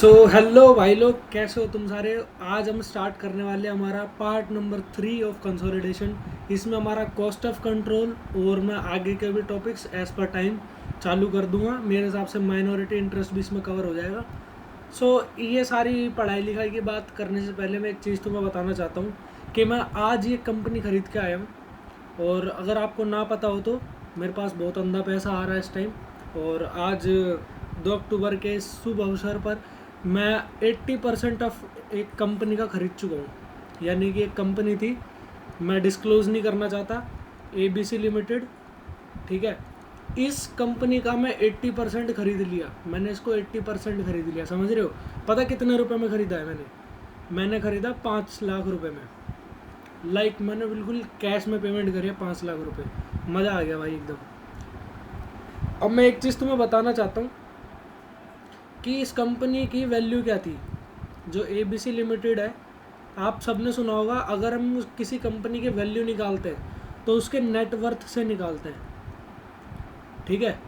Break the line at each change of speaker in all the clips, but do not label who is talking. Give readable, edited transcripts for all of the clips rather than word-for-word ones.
Hello भाई लोग, कैसे हो तुम सारे। आज हम स्टार्ट करने वाले हैं हमारा पार्ट नंबर 3 ऑफ कंसोलिडेशन। इसमें हमारा कॉस्ट ऑफ कंट्रोल और मैं आगे के भी टॉपिक्स एज पर टाइम चालू कर दूंगा। मेरे हिसाब से माइनॉरिटी इंटरेस्ट भी इसमें कवर हो जाएगा। ये सारी पढ़ाई लिखाई की बात करने से पहले मैं एक चीज़ तुम्हें बताना चाहता हूँ कि मैं आज ये कंपनी ख़रीद के आया हूँ। और अगर आपको ना पता हो तो मेरे पास बहुत अंधा पैसा आ रहा है इस टाइम। और आज 2 अक्टूबर के शुभ अवसर पर मैं 80% ऑफ एक कंपनी का ख़रीद चुका हूँ। यानी कि एक कंपनी थी, मैं डिस्क्लोज़ नहीं करना चाहता, ABC लिमिटेड। ठीक है, इस कंपनी का मैं 80% ख़रीद लिया। मैंने इसको 80% ख़रीद लिया, समझ रहे हो। पता कितने रुपए में ख़रीदा है मैंने ख़रीदा 5 लाख रुपए में। मैंने बिल्कुल कैश में पेमेंट करी है 5 लाख रुपए। मज़ा आ गया भाई एकदम। अब मैं एक चीज़ तुम्हें बताना चाहता हूँ कि इस कंपनी की वैल्यू क्या थी। जो ABC लिमिटेड है, आप सबने सुना होगा, अगर हम किसी कंपनी की वैल्यू निकालते हैं तो उसके नेटवर्थ से निकालते हैं। ठीक है,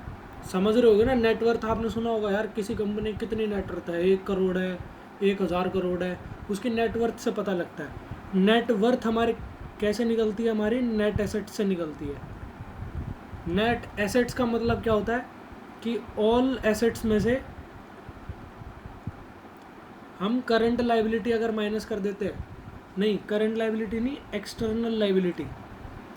समझ रहे होगे ना। नेटवर्थ आपने सुना होगा यार, किसी कंपनी की कितनी नेटवर्थ है, 1 करोड़ है, 1000 करोड़ है, उसकी नेटवर्थ से पता लगता है। नेटवर्थ हमारे कैसे निकलती है, हमारी नेट एसेट्स से निकलती है। नेट एसेट्स का मतलब क्या होता है कि ऑल एसेट्स में से हम करंट लाइबिलिटी अगर माइनस कर देते हैं, नहीं करंट लाइबिलिटी नहीं, एक्सटर्नल लाइबिलिटी,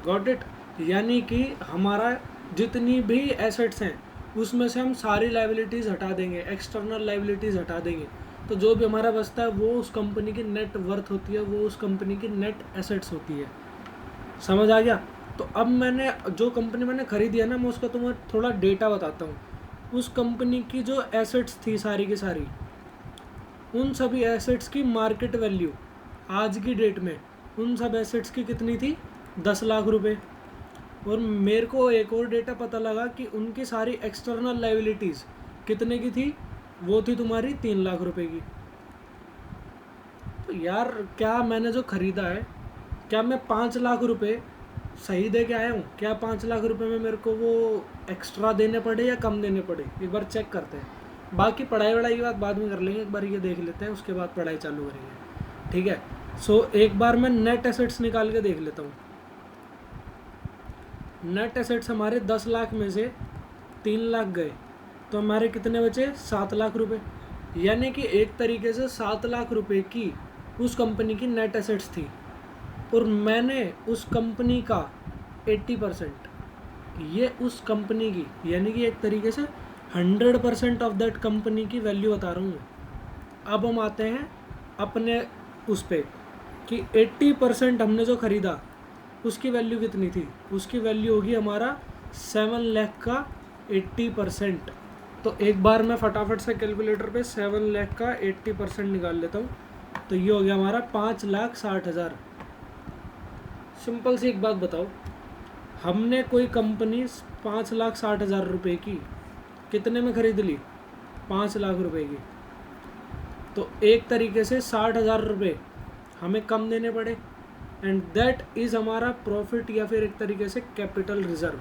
गॉट इट। यानी कि हमारा जितनी भी एसेट्स हैं उसमें से हम सारी लाइबिलिटीज़ हटा देंगे, एक्सटर्नल लाइबिलिटीज़ हटा देंगे, तो जो भी हमारा बचता है वो उस कंपनी की नेट वर्थ होती है, वो उस कंपनी की नेट एसेट्स होती है। समझ आ गया। तो अब मैंने जो कंपनी मैंने खरीदी है ना, मैं उसका तुम्हें थोड़ा डेटा बताता हूँ। उस कंपनी की जो एसेट्स थी सारी की सारी, उन सभी एसेट्स की मार्केट वैल्यू आज की डेट में उन सब एसेट्स की कितनी थी, 10 लाख रुपए। और मेरे को एक और डेटा पता लगा कि उनकी सारी एक्सटर्नल लाइबिलिटीज़ कितने की थी, वो थी तुम्हारी 3 लाख रुपए की। तो यार क्या मैंने जो ख़रीदा है, क्या मैं 5 लाख रुपए सही दे के आया हूँ? क्या 5 लाख रुपए में मेरे को वो एक्स्ट्रा देने पड़े या कम देने पड़े, एक बार चेक करते हैं। बाकी पढ़ाई वढ़ाई की बात बाद में कर लेंगे, एक बार ये देख लेते हैं, उसके बाद पढ़ाई चालू करेंगे। ठीक है, एक बार मैं नेट एसेट्स निकाल के देख लेता हूँ। नेट एसेट्स हमारे 10 लाख में से 3 लाख गए, तो हमारे कितने बचे, 7 लाख रुपए। यानी कि एक तरीके से 7 लाख रुपए की उस कंपनी की नेट एसेट्स थी, और मैंने उस कंपनी का 80%, ये उस कंपनी की, यानी कि एक तरीके से 100% ऑफ दैट कंपनी की वैल्यू बता रहा हूँ मैं। अब हम आते हैं अपने उस पर कि 80% हमने जो ख़रीदा उसकी वैल्यू कितनी थी। उसकी वैल्यू होगी हमारा 7 लाख का 80%। तो एक बार मैं फटाफट से कैलकुलेटर पे 7 लाख का 80% निकाल लेता हूँ, तो ये हो गया हमारा 5,60,000। सिंपल सी एक बात बताओ, हमने कोई कंपनी 5,60,000 रुपये की कितने में ख़रीद ली, 5 लाख रुपए की। तो एक तरीके से 60,000 रुपये हमें कम देने पड़े, एंड दैट इज़ हमारा प्रॉफिट, या फिर एक तरीके से कैपिटल रिजर्व।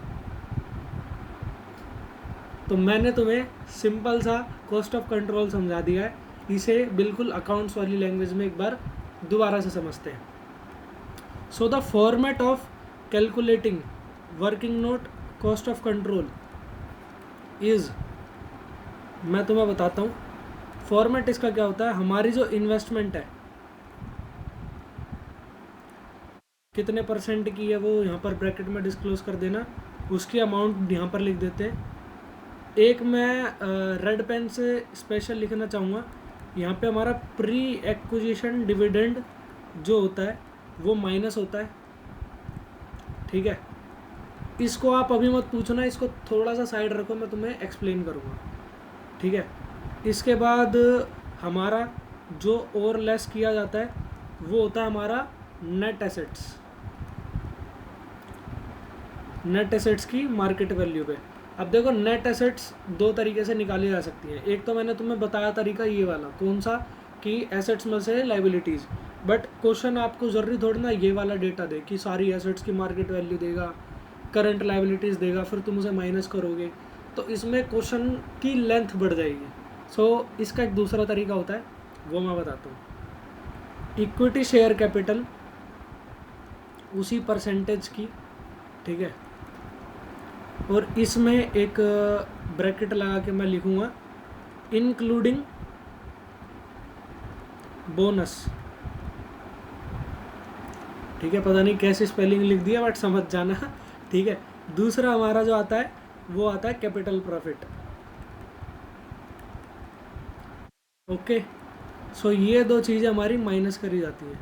तो मैंने तुम्हें सिंपल सा कॉस्ट ऑफ कंट्रोल समझा दिया है। इसे बिल्कुल अकाउंट्स वाली लैंग्वेज में एक बार दोबारा से समझते हैं। So the format of calculating working note cost of control is, मैं तुम्हें बताता हूँ फॉर्मेट इसका क्या होता है। हमारी जो इन्वेस्टमेंट है कितने परसेंट की है, वो यहाँ पर ब्रैकेट में डिस्क्लोज कर देना, उसकी अमाउंट यहाँ पर लिख देते हैं। एक मैं रेड पेन से स्पेशल लिखना चाहूँगा, यहाँ पे हमारा प्री एक्विजिशन डिविडेंड जो होता है वो माइनस होता है। ठीक है, इसको आप अभी मत पूछना, इसको थोड़ा सा साइड रखो, मैं तुम्हें एक्सप्लेन करूँगा। ठीक है, इसके बाद हमारा जो और लेस किया जाता है वो होता है हमारा नेट एसेट्स। नेट एसेट्स की मार्केट वैल्यू पे। अब देखो, नेट एसेट्स दो तरीके से निकाली जा सकती हैं। एक तो मैंने तुम्हें बताया तरीका ये वाला, कौन सा, कि एसेट्स में से लाइबिलिटीज़। बट क्वेश्चन आपको ज़रूरी थोड़ी ना ये वाला डेटा दे कि सारी एसेट्स की मार्केट वैल्यू देगा, करंट लाइबिलिटीज़ देगा, फिर तुम उसे माइनस करोगे, तो इसमें क्वेश्चन की लेंथ बढ़ जाएगी। सो इसका एक दूसरा तरीका होता है, वो मैं बताता हूँ। इक्विटी शेयर कैपिटल उसी परसेंटेज की, ठीक है, और इसमें एक ब्रैकेट लगा के मैं लिखूँगा इंक्लूडिंग बोनस, ठीक है, पता नहीं कैसे स्पेलिंग लिख दिया बट समझ जाना, ठीक है। दूसरा हमारा जो आता है वो आता है कैपिटल प्रॉफिट। ओके, सो ये दो चीज़ें हमारी माइनस करी जाती हैं,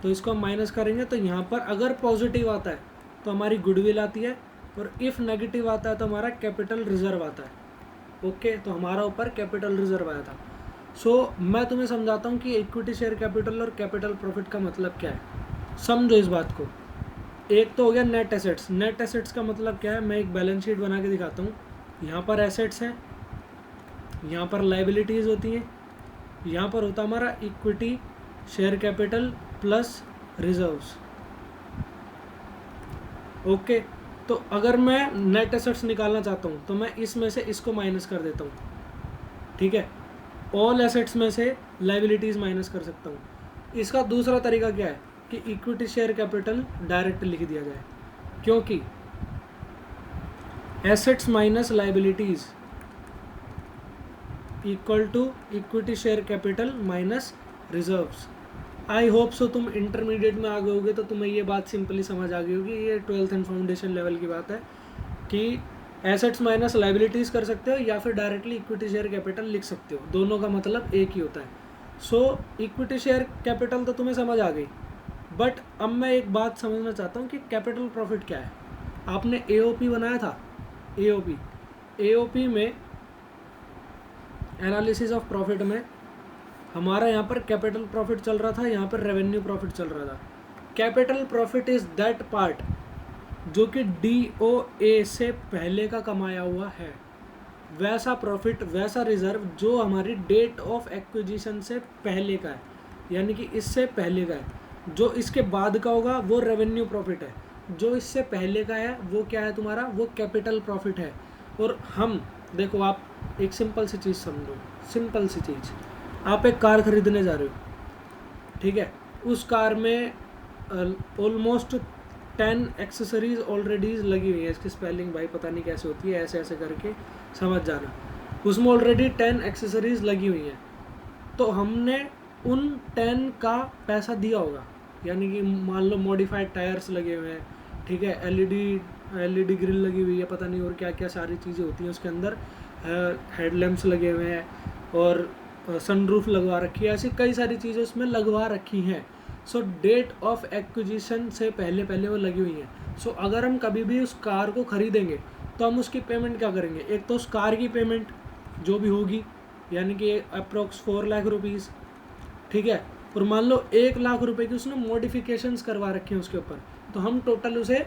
तो इसको हम माइनस करेंगे तो यहाँ पर अगर पॉजिटिव आता है तो हमारी गुडविल आती है, और इफ़ नेगेटिव आता है तो हमारा कैपिटल रिजर्व आता है। ओके, तो हमारा ऊपर कैपिटल रिजर्व आया था। सो मैं तुम्हें समझाता हूँ कि इक्विटी शेयर कैपिटल और कैपिटल प्रॉफिट का मतलब क्या है, समझो इस बात को। एक तो हो गया नेट एसेट्स। नेट एसेट्स का मतलब क्या है, मैं एक बैलेंस शीट बना के दिखाता हूँ। यहाँ पर एसेट्स हैं, यहाँ पर लाइबिलिटीज़ होती हैं, यहाँ पर होता हमारा equity share capital plus reserves. Okay, तो अगर मैं नेट एसेट्स निकालना चाहता हूँ तो मैं इसमें से इसको माइनस कर देता हूँ, ठीक है। ऑल एसेट्स में से लाइबिलिटीज़ माइनस कर सकता हूँ। इसका दूसरा तरीका क्या है कि इक्विटी शेयर कैपिटल डायरेक्ट लिख दिया जाए, क्योंकि assets minus liabilities equal to equity share capital minus reserves. I hope so तुम इंटरमीडिएट में आ गए होगे तो तुम्हें ये बात सिंपली समझ आ गई होगी। ये 12th एंड फाउंडेशन लेवल की बात है कि एसेट्स माइनस लाइबिलिटीज़ कर सकते हो या फिर डायरेक्टली इक्विटी शेयर कैपिटल लिख सकते हो, दोनों का मतलब एक ही होता है। सो इक्विटी शेयर कैपिटल तो तुम्हें समझ आ गई, बट अब मैं एक बात समझना चाहता हूँ कि कैपिटल प्रॉफिट क्या है। आपने एओपी बनाया था, एओपी में एनालिसिस ऑफ प्रॉफिट में हमारा यहाँ पर कैपिटल प्रॉफिट चल रहा था, यहाँ पर रेवेन्यू प्रॉफिट चल रहा था। Capital profit is that part जो कि DOA से पहले का कमाया हुआ है, वैसा प्रॉफिट, वैसा रिजर्व जो हमारी डेट ऑफ एक्विजिशन से पहले का है, यानी कि इससे पहले का है। जो इसके बाद का होगा वो रेवेन्यू प्रॉफिट है, जो इससे पहले का है वो क्या है तुम्हारा, वो कैपिटल प्रॉफिट है। और हम देखो, आप एक सिंपल सी चीज़ समझो, सिंपल सी चीज़, आप एक कार खरीदने जा रहे हो, ठीक है, उस कार में ऑलमोस्ट 10 एक्सेसरीज ऑलरेडी लगी हुई है। इसकी स्पेलिंग भाई पता नहीं कैसे होती है, ऐसे ऐसे करके समझ जाना। उसमें ऑलरेडी 10 एक्सेसरीज लगी हुई हैं, तो हमने उन 10 का पैसा दिया होगा, यानी कि मान लो मॉडिफाइड टायर्स लगे हुए हैं, ठीक है, एलईडी ग्रिल लगी हुई है, पता नहीं और क्या क्या सारी चीज़ें होती हैं उसके अंदर, हेडलैम्प्स लगे हुए हैं और सनरूफ लगवा रखी है, ऐसी कई सारी चीज़ें उसमें लगवा रखी हैं। सो डेट ऑफ एक्विजिशन से पहले पहले वो लगी हुई हैं। सो अगर हम कभी भी उस कार को ख़रीदेंगे तो हम उसकी पेमेंट क्या करेंगे, एक तो उस कार की पेमेंट जो भी होगी, यानी कि अप्रोक्स 4 लाख रुपीज़, ठीक है, और मान लो 1 लाख रुपए की उसने मॉडिफिकेशंस करवा रखे हैं उसके ऊपर, तो हम टोटल उसे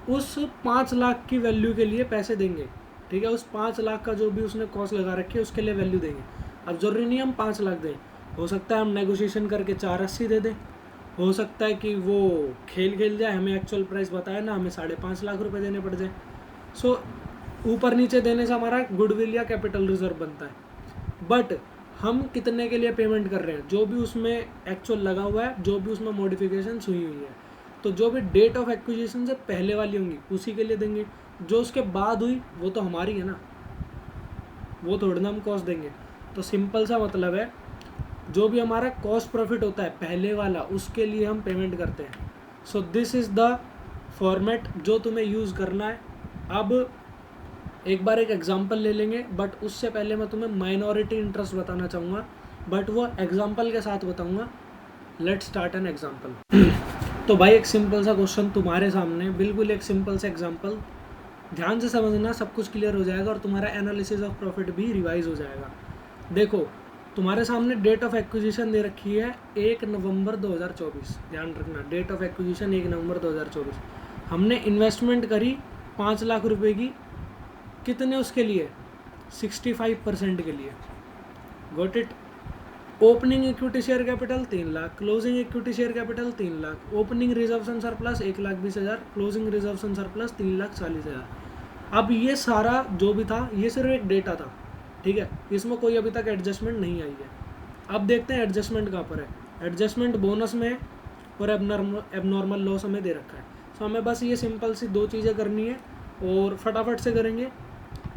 उस 5 लाख की वैल्यू के लिए पैसे देंगे, ठीक है। उस 5 लाख का जो भी उसने कॉस्ट लगा रखी है उसके लिए वैल्यू देंगे। अब ज़रूरी नहीं हम 5 लाख दें, हो सकता है हम नेगोशिएशन करके 480 दे दें, हो सकता है कि वो खेल जाए, हमें एक्चुअल प्राइस बताया ना, हमें 5.5 लाख रुपए देने पड़ जाए। सो ऊपर नीचे देने से हमारा गुडविल या कैपिटल रिजर्व बनता है, बट हम कितने के लिए पेमेंट कर रहे हैं, जो भी उसमें एक्चुअल लगा हुआ है, जो भी उसमें मॉडिफिकेशंस हुई है, तो जो भी डेट ऑफ एक्विजिशन से पहले वाली होंगी उसी के लिए देंगे। जो उसके बाद हुई वो तो हमारी है ना, वो थोड़ा ना हम कॉस्ट देंगे। तो सिंपल सा मतलब है, जो भी हमारा कॉस्ट प्रॉफिट होता है पहले वाला, उसके लिए हम पेमेंट करते हैं। So this is the format जो तुम्हें यूज़ करना है। अब एक बार एक एग्जांपल ले लेंगे, बट उससे पहले मैं तुम्हें माइनॉरिटी इंटरेस्ट बताना चाहूँगा, बट वो एग्जांपल के साथ बताऊँगा। Let's start an example. तो भाई एक सिंपल सा क्वेश्चन तुम्हारे सामने, बिल्कुल एक सिंपल सा एग्जांपल, ध्यान से समझना, सब कुछ क्लियर हो जाएगा और तुम्हारा एनालिसिस ऑफ प्रॉफिट भी रिवाइज हो जाएगा। देखो, तुम्हारे सामने डेट ऑफ एक्विजिशन दे रखी है 1 नवंबर 2024, ध्यान रखना, डेट ऑफ एक्विजिशन 1 नवंबर 2024। हमने इन्वेस्टमेंट करी 5 लाख रुपए की, कितने उसके लिए, 65% के लिए, got it. Opening equity share capital 3 lakh, closing equity share capital 3 lakh, opening reservation surplus 1,20,000, closing reservation surplus 3,40,000। अब ये सारा जो भी था ये सिर्फ एक डेटा था, ठीक है, इसमें कोई अभी तक एडजस्टमेंट नहीं आई है। अब देखते हैं एडजस्टमेंट कहाँ पर है। एडजस्टमेंट बोनस में है और एबनॉर्मल लॉस हमें दे रखा है। सो हमें बस ये सिंपल सी 2 चीज़ें करनी है और फटाफट से करेंगे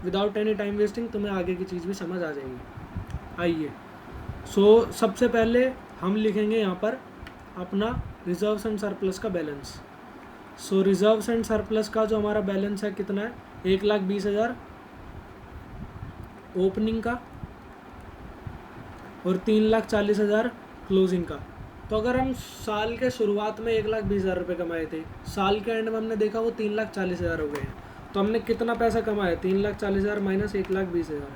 विदाउट एनी टाइम वेस्टिंग, तुम्हें आगे की चीज़ भी समझ आ जाएगी। आइए, सो सबसे पहले हम लिखेंगे यहाँ पर अपना रिजर्व्स एंड सरप्लस का balance. So reserves and surplus का जो हमारा बैलेंस है कितना है, 1,20,000 ओपनिंग का और 3,40,000 क्लोजिंग का। तो अगर हम साल के शुरुआत में 1,20,000 रुपये कमाए थे, साल के एंड में हमने देखा वो 3,40,000 हो गए हैं। तो हमने कितना पैसा कमाया, 3,40,000 माइनस 1,20,000,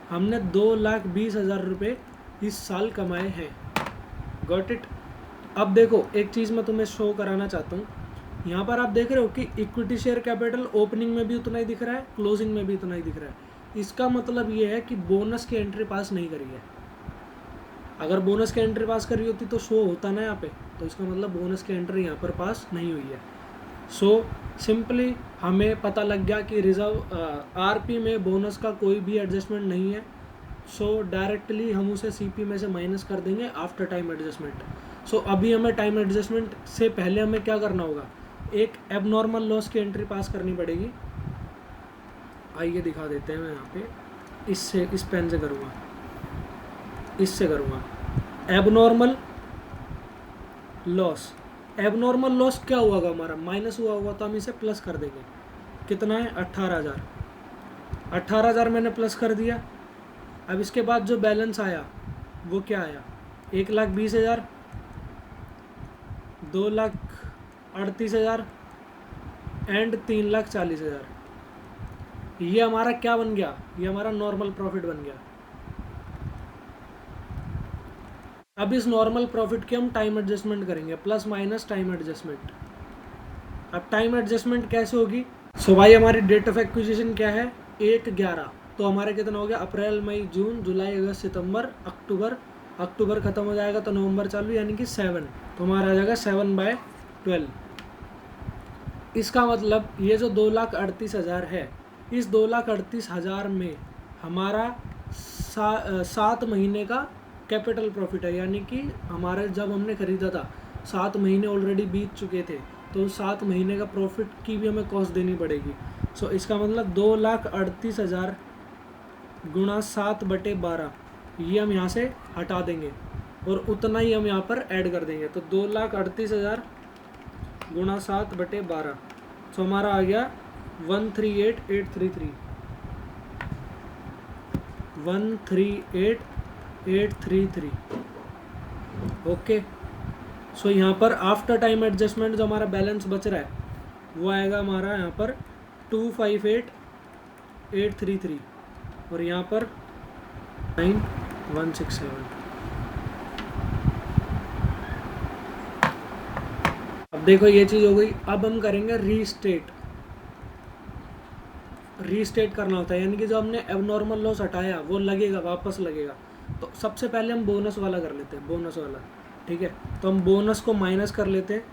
हमने 2,20,000 रुपये इस साल कमाए हैं। Got it. अब देखो एक चीज़ मैं तुम्हें शो कराना चाहता हूँ। यहाँ पर आप देख रहे हो कि इक्विटी शेयर कैपिटल ओपनिंग में भी उतना ही दिख रहा है, क्लोजिंग में भी उतना ही दिख रहा है। इसका मतलब ये है कि बोनस की एंट्री पास नहीं करी है। अगर बोनस की एंट्री पास करी होती तो शो होता ना यहाँ पे, तो इसका मतलब बोनस की एंट्री यहाँ पर पास नहीं हुई है। सो सिंपली हमें पता लग गया कि रिजर्व आरपी में बोनस का कोई भी एडजस्टमेंट नहीं है। सो डायरेक्टली हम उसे सीपी में से माइनस कर देंगे आफ्टर टाइम एडजस्टमेंट। सो अभी हमें टाइम एडजस्टमेंट से पहले हमें क्या करना होगा, एक एबनॉर्मल लॉस की एंट्री पास करनी पड़ेगी। आइए दिखा देते हैं, मैं यहाँ पे इस पेन से करूँगा, इससे करूँगा। एबनॉर्मल लॉस, एबनॉर्मल लॉस क्या हुआ होगा, हमारा माइनस हुआ होगा, तो हम इसे प्लस कर देंगे। कितना है, 18,000। 18,000 मैंने प्लस कर दिया। अब इसके बाद जो बैलेंस आया वो क्या आया, 1,20,000, 2,38,000 एंड 3,40,000। ये हमारा क्या बन गया, ये हमारा नॉर्मल प्रॉफिट बन गया। अब इस नॉर्मल प्रॉफिट की हम टाइम एडजस्टमेंट करेंगे, प्लस माइनस टाइम एडजस्टमेंट। अब टाइम एडजस्टमेंट कैसे होगी, सो भाई हमारी डेट ऑफ एक्विजिशन क्या है, 1/11। तो हमारे कितना हो गया, अप्रैल मई जून जुलाई अगस्त सितंबर अक्टूबर, अक्टूबर खत्म हो जाएगा तो नवंबर चालू, यानी कि 7। तो हमारा आ जाएगा 7/12। इसका मतलब ये जो 2,38,000 है, इस 2,38,000 में हमारा 7 महीने का कैपिटल प्रॉफिट है। यानी कि हमारे जब हमने ख़रीदा था 7 महीने ऑलरेडी बीत चुके थे, तो 7 महीने का प्रॉफिट की भी हमें कॉस्ट देनी पड़ेगी। सो इसका मतलब 2,38,000 गुणा 7/12, ये हम यहाँ से हटा देंगे और उतना ही हम यहाँ पर ऐड कर देंगे। तो 2,38,000 गुणा 7/12, सो हमारा आ गया 138,833, 138,833। ओके, सो यहाँ पर आफ्टर टाइम एडजस्टमेंट जो हमारा बैलेंस बच रहा है वो आएगा हमारा यहाँ पर 258,833 और यहाँ पर 9,167। अब देखो ये चीज़ हो गई। अब हम करेंगे रीस्टेट करना होता है, यानी कि जो हमने एबनॉर्मल लॉस हटाया वो लगेगा, वापस लगेगा। तो सबसे पहले हम बोनस वाला कर लेते हैं, बोनस वाला। ठीक है, तो हम बोनस को माइनस कर लेते हैं।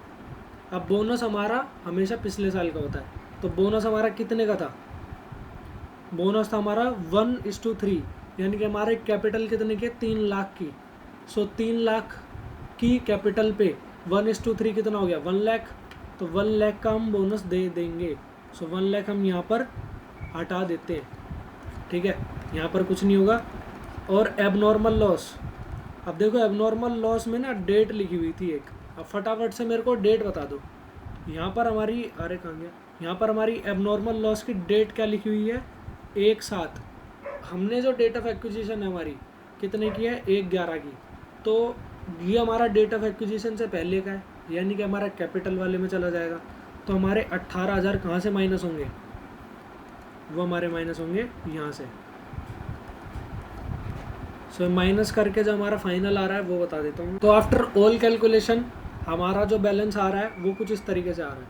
अब बोनस हमारा हमेशा पिछले साल का होता है, तो बोनस हमारा कितने का था, बोनस था हमारा 1:3, यानी कि हमारे कैपिटल कितने की, 3 लाख की। सो 3 लाख की कैपिटल पे 1:3 कितना हो गया, 1 लाख। तो 1 लाख का हम बोनस दे देंगे। सो 1 लाख हम यहाँ पर हटा देते हैं। ठीक है, यहाँ पर कुछ नहीं होगा। और एबनॉर्मल लॉस, अब देखो एबनॉर्मल लॉस में ना डेट लिखी हुई थी एक, अब फटाफट से मेरे को डेट बता दो। यहाँ पर हमारी, अरे कहाँ गया, यहाँ पर हमारी एबनॉर्मल लॉस की डेट क्या लिखी हुई है, 1/7। हमने जो डेट ऑफ एक्विजिशन है हमारी कितने की है, 1/11 की। तो ये हमारा डेट ऑफ एक्विजिशन से पहले का है, यानी कि हमारा कैपिटल वाले में चला जाएगा। तो हमारे 18,000 कहाँ से माइनस होंगे, वो हमारे माइनस होंगे यहाँ से। सो माइनस करके जो हमारा फाइनल आ रहा है वो बता देता हूँ। तो आफ्टर ऑल कैलकुलेशन हमारा जो बैलेंस आ रहा है वो कुछ इस तरीके से आ रहा है।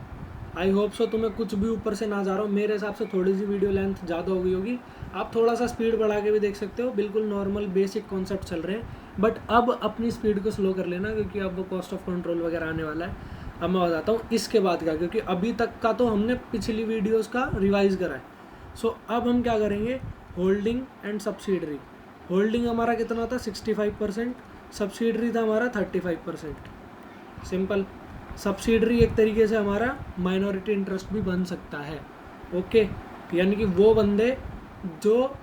आई होप सो तुम्हें कुछ भी ऊपर से ना जा रहा हो। मेरे हिसाब से थोड़ी सी वीडियो लेंथ ज़्यादा हो गई होगी, आप थोड़ा सा स्पीड बढ़ा के भी देख सकते हो। बिल्कुल नॉर्मल बेसिक कॉन्सेप्ट चल रहे हैं, बट अब अपनी स्पीड को स्लो कर लेना, क्योंकि अब वो कॉस्ट ऑफ कंट्रोल वगैरह आने वाला है। अब मैं बताता हूँ इसके बाद का, क्योंकि अभी तक का तो हमने पिछली वीडियोज़ का रिवाइज़ करा है। सो अब हम क्या करेंगे, होल्डिंग एंड सब्सिडरी। होल्डिंग हमारा कितना था 65%, सब्सिडरी था हमारा 35%। सिंपल। सब्सिडरी एक तरीके से हमारा माइनॉरिटी इंटरेस्ट भी बन सकता है। ओके, यानी कि वो बंदे जो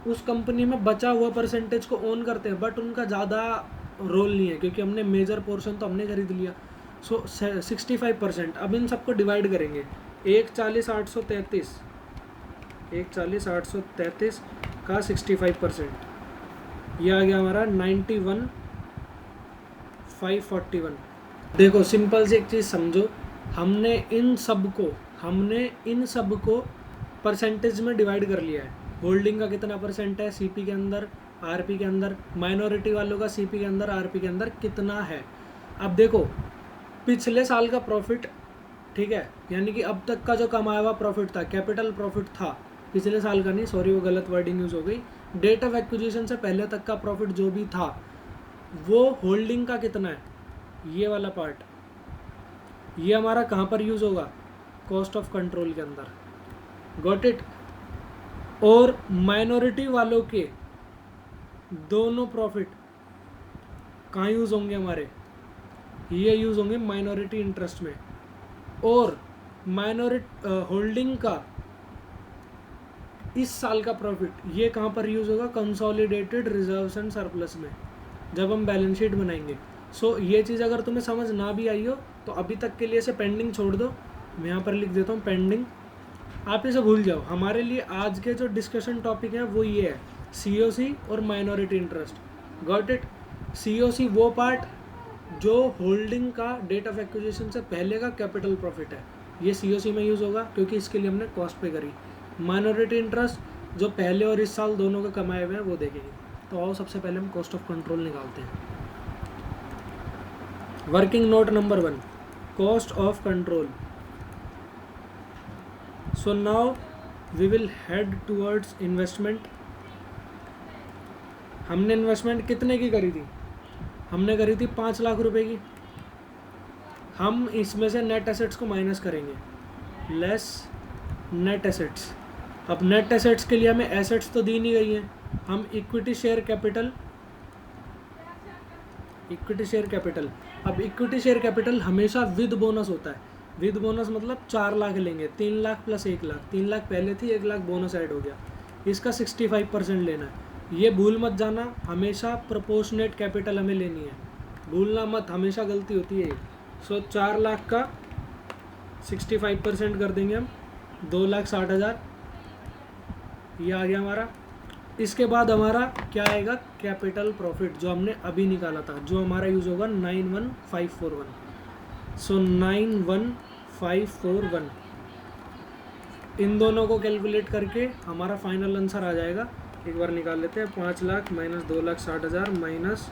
उस कंपनी में बचा हुआ परसेंटेज को ओन करते हैं, बट उनका ज़्यादा रोल नहीं है क्योंकि हमने मेजर पोर्शन तो हमने खरीद लिया। सो 65%। अब इन सबको डिवाइड करेंगे। 140,833 140,833 का 65%, ये आ गया हमारा 91,541। देखो सिंपल से एक चीज़ समझो, हमने इन सब को परसेंटेज में डिवाइड कर लिया है। होल्डिंग का कितना परसेंट है सीपी के अंदर, आरपी के अंदर, माइनॉरिटी वालों का सीपी के अंदर, आरपी के अंदर कितना है। अब देखो पिछले साल का प्रॉफिट, ठीक है, यानी कि अब तक का जो कमाया हुआ प्रॉफिट था, कैपिटल प्रॉफिट था, पिछले साल का नहीं, सॉरी वो गलत वर्डिंग यूज हो गई। डेट ऑफ एक्विजिशन से पहले तक का प्रॉफिट जो भी था वो होल्डिंग का कितना है, ये वाला पार्ट, ये हमारा कहाँ पर यूज होगा, कॉस्ट ऑफ कंट्रोल के अंदर। Got it. और माइनॉरिटी वालों के दोनों प्रॉफिट कहाँ यूज होंगे हमारे, ये यूज होंगे माइनॉरिटी इंटरेस्ट में। और माइनॉरिटी होल्डिंग का इस साल का प्रॉफिट ये कहाँ पर यूज होगा, कंसोलिडेटेड रिजर्व्स एंड सरप्लस में, जब हम बैलेंस शीट बनाएंगे। सो ये चीज़ अगर तुम्हें समझ ना भी आई हो तो अभी तक के लिए इसे पेंडिंग छोड़ दो, मैं यहाँ पर लिख देता हूँ पेंडिंग, आप इसे भूल जाओ। हमारे लिए आज के जो डिस्कशन टॉपिक हैं वो ये है, सीओसी और minority interest. Got it. COC वो पार्ट जो होल्डिंग का डेट ऑफ एक्विजिशन से पहले का कैपिटल प्रॉफिट है, ये सीओसी में यूज़ होगा क्योंकि इसके लिए हमने कॉस्ट पे करी। माइनॉरिटी इंटरेस्ट जो पहले और इस साल दोनों का कमाए हुए हैं वो देखेंगे। तो आओ सबसे पहले हम कॉस्ट ऑफ कंट्रोल निकालते हैं। Working note number 1, cost of control. So now we will head towards investment. हमने इन्वेस्टमेंट कितने की करी थी, हमने करी थी 5 लाख रुपए की। हम इसमें से नेट एसेट्स को माइनस करेंगे, लेस नेट एसेट्स। अब नेट एसेट्स के लिए हमें एसेट्स तो दी नहीं गई हैं, हम इक्विटी शेयर कैपिटल, अब इक्विटी शेयर कैपिटल हमेशा विद बोनस होता है। विद बोनस मतलब 4 लाख लेंगे, 3 लाख प्लस 1 लाख, 3 लाख पहले थी, 1 लाख बोनस ऐड हो गया, इसका 65% लेना है। ये भूल मत जाना, हमेशा प्रोपोर्शनेट कैपिटल हमें लेनी है, भूलना मत, हमेशा गलती होती है। सो 4 लाख का 65% कर देंगे हम, 2,60,000, ये आ गया हमारा। इसके बाद हमारा क्या आएगा, कैपिटल प्रॉफिट जो हमने अभी निकाला था, जो हमारा यूज होगा 91,541। सो 91,541, इन दोनों को कैलकुलेट करके हमारा फाइनल आंसर आ जाएगा। एक बार निकाल लेते हैं, 5 लाख माइनस 2,60,000 माइनस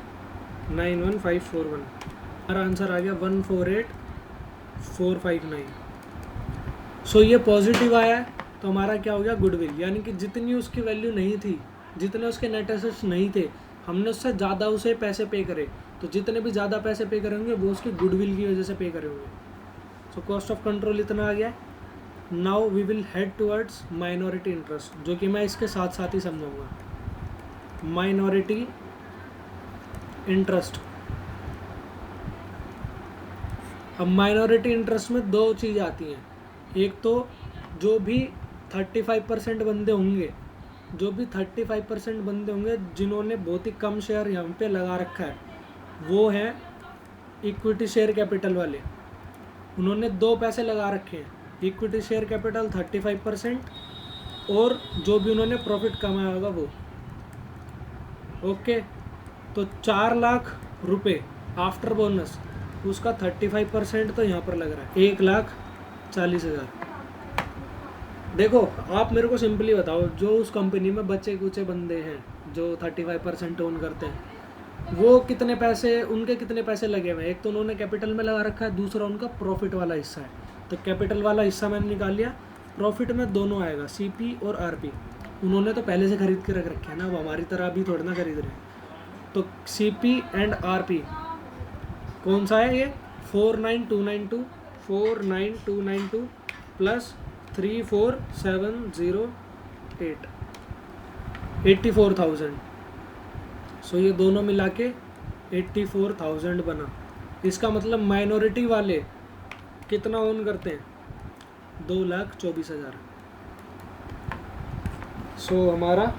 91,541, हमारा आंसर आ गया 148,459। सो ये पॉजिटिव आया है तो हमारा क्या हो गया, गुडविल, यानी कि जितनी उसकी वैल्यू नहीं थी, जितने उसके नेट एसेट्स नहीं थे, हमने उससे ज़्यादा उसे पैसे पे करे, तो जितने भी ज़्यादा पैसे पे करेंगे वो उसकी गुडविल की वजह से पे करे होंगे। सो कॉस्ट ऑफ कंट्रोल इतना आ गया। Now we will head towards minority interest, जो कि मैं इसके साथ साथ ही समझाऊंगा। Minority interest. अब माइनॉरिटी इंटरेस्ट में 2 चीज़ आती हैं, एक तो जो भी 35% बंदे होंगे, जिन्होंने बहुत ही कम शेयर यहाँ पे लगा रखा है, वो हैं इक्विटी शेयर कैपिटल वाले। उन्होंने 2 पैसे लगा रखे हैं, इक्विटी शेयर कैपिटल 35% और जो भी उन्होंने प्रॉफिट कमाया होगा वो। ओके, तो 4 लाख रुपए आफ्टर बोनस, उसका 35% तो यहाँ पर लग रहा है 1,40,000। देखो आप मेरे को सिंपली बताओ, जो उस कंपनी में बच्चे कुचे बंदे हैं जो 35% ओन करते हैं, वो कितने पैसे, उनके कितने पैसे लगे हुए हैं। एक तो उन्होंने कैपिटल में लगा रखा है, दूसरा उनका प्रॉफिट वाला हिस्सा है। तो कैपिटल वाला हिस्सा मैंने निकाल लिया, प्रॉफिट में दोनों आएगा, सीपी और आरपी। उन्होंने तो पहले से खरीद के रख रखे हैं ना, वो हमारी तरह अभी थोड़ा ना खरीद रहे हैं। तो सीपी एंड आरपी कौन सा है, ये 49292 प्लस 34708, 84,000। सो ये दोनों मिला के 84,000 बना। इसका मतलब माइनॉरिटी वाले कितना ओन करते हैं, 2,24,000। सो हमारा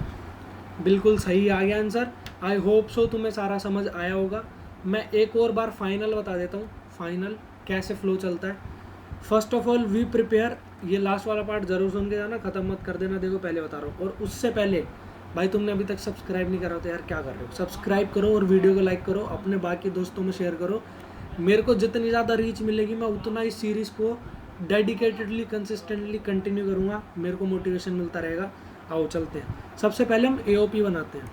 बिल्कुल सही आ गया आंसर। आई होप सो तुम्हें सारा समझ आया होगा। मैं एक और बार फाइनल बता देता हूँ, फाइनल कैसे फ्लो चलता है। First of all we prepare, ये लास्ट वाला पार्ट जरूर सुन के जाना, ख़त्म मत कर देना, देखो पहले बता रहा हूँ। और उससे पहले भाई तुमने अभी तक सब्सक्राइब नहीं करा तो यार क्या कर रहे हो, सब्सक्राइब करो और वीडियो को लाइक करो, अपने बाकी दोस्तों में शेयर करो। मेरे को जितनी ज़्यादा रीच मिलेगी मैं उतना इस सीरीज़ को डेडिकेटेडली कंसिस्टेंटली कंटिन्यू करूँगा, मेरे को मोटिवेशन मिलता रहेगा। आओ चलते हैं। सबसे पहले हम AOP बनाते हैं।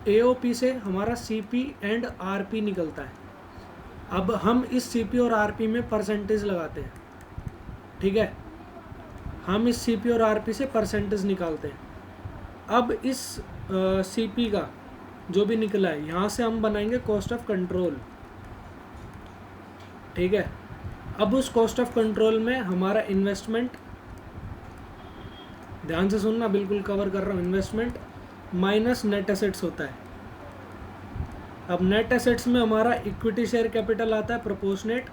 AOP से हमारा CP एंड RP निकलता है। अब हम इस CP और RP में परसेंटेज लगाते हैं, ठीक है। हम इस CP और RP से परसेंटेज निकालते हैं। अब इस CP का जो भी निकला है यहाँ से हम बनाएंगे कॉस्ट ऑफ कंट्रोल, ठीक है। अब उस कॉस्ट ऑफ कंट्रोल में हमारा इन्वेस्टमेंट, ध्यान से सुनना, बिल्कुल कवर कर रहा हूँ, इन्वेस्टमेंट माइनस नेट एसेट्स होता है। अब नेट एसेट्स में हमारा इक्विटी शेयर कैपिटल आता है प्रोपोर्शनेट,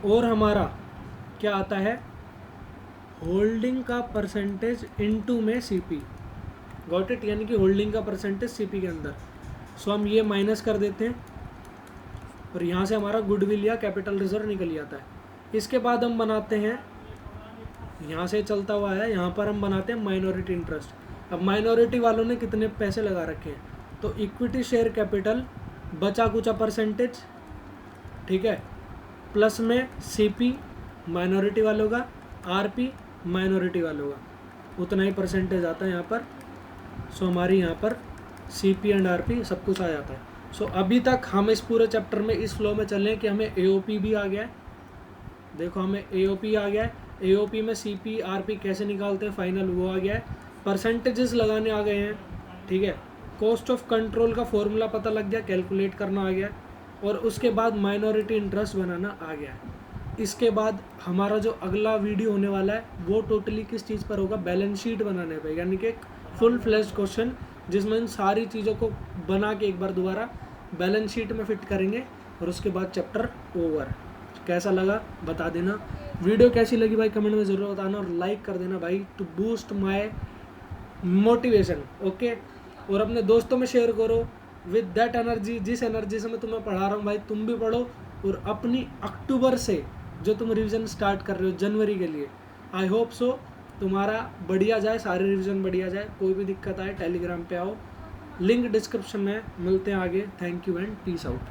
और हमारा क्या आता है, होल्डिंग का परसेंटेज इनटू में CP। गॉट इट, यानी कि होल्डिंग का परसेंटेज CP के अंदर। सो हम ये माइनस कर देते हैं और यहाँ से हमारा गुडविल या कैपिटल रिजर्व निकल जाता है। इसके बाद हम बनाते हैं, यहाँ से चलता हुआ है, यहाँ पर हम बनाते हैं माइनॉरिटी इंटरेस्ट। अब माइनॉरिटी वालों ने कितने पैसे लगा रखे हैं, तो इक्विटी शेयर कैपिटल बचा कुचा परसेंटेज, ठीक है, प्लस में CP माइनॉरिटी वालों का, RP माइनॉरिटी वालों का, उतना ही परसेंटेज आता है यहाँ पर। सो हमारी यहाँ पर CP एंड RP सब कुछ आ जाता है। सो अभी तक हम इस पूरे चैप्टर में इस फ्लो में चलें कि हमें AOP भी आ गया है। देखो हमें AOP आ गया है, AOP में CP RP कैसे निकालते हैं फाइनल वो आ गया है, परसेंटेजेस लगाने आ गए हैं, ठीक है। कॉस्ट ऑफ कंट्रोल का फॉर्मूला पता लग गया, कैलकुलेट करना आ गया, और उसके बाद माइनॉरिटी इंटरेस्ट बनाना आ गया है। इसके बाद हमारा जो अगला वीडियो होने वाला है वो टोटली किस चीज़ पर होगा, बैलेंस शीट बनाने पर, यानी कि एक फुल फ्लेश्ड क्वेश्चन जिसमें इन सारी चीज़ों को बना के एक बार दोबारा बैलेंस शीट में फिट करेंगे, और उसके बाद चैप्टर ओवर। कैसा लगा बता देना, वीडियो कैसी लगी भाई कमेंट में ज़रूर बताना, और लाइक कर देना भाई to boost my motivation, okay. और अपने दोस्तों में शेयर करो विद दैट एनर्जी, जिस एनर्जी से मैं तुम्हें पढ़ा रहा हूँ भाई तुम भी पढ़ो, और अपनी अक्टूबर से जो तुम रिवीजन स्टार्ट कर रहे हो जनवरी के लिए, आई होप सो तुम्हारा बढ़िया जाए, सारे रिवीजन बढ़िया जाए। कोई भी दिक्कत आए टेलीग्राम पे आओ, लिंक डिस्क्रिप्शन में, मिलते हैं आगे। Thank you and peace out.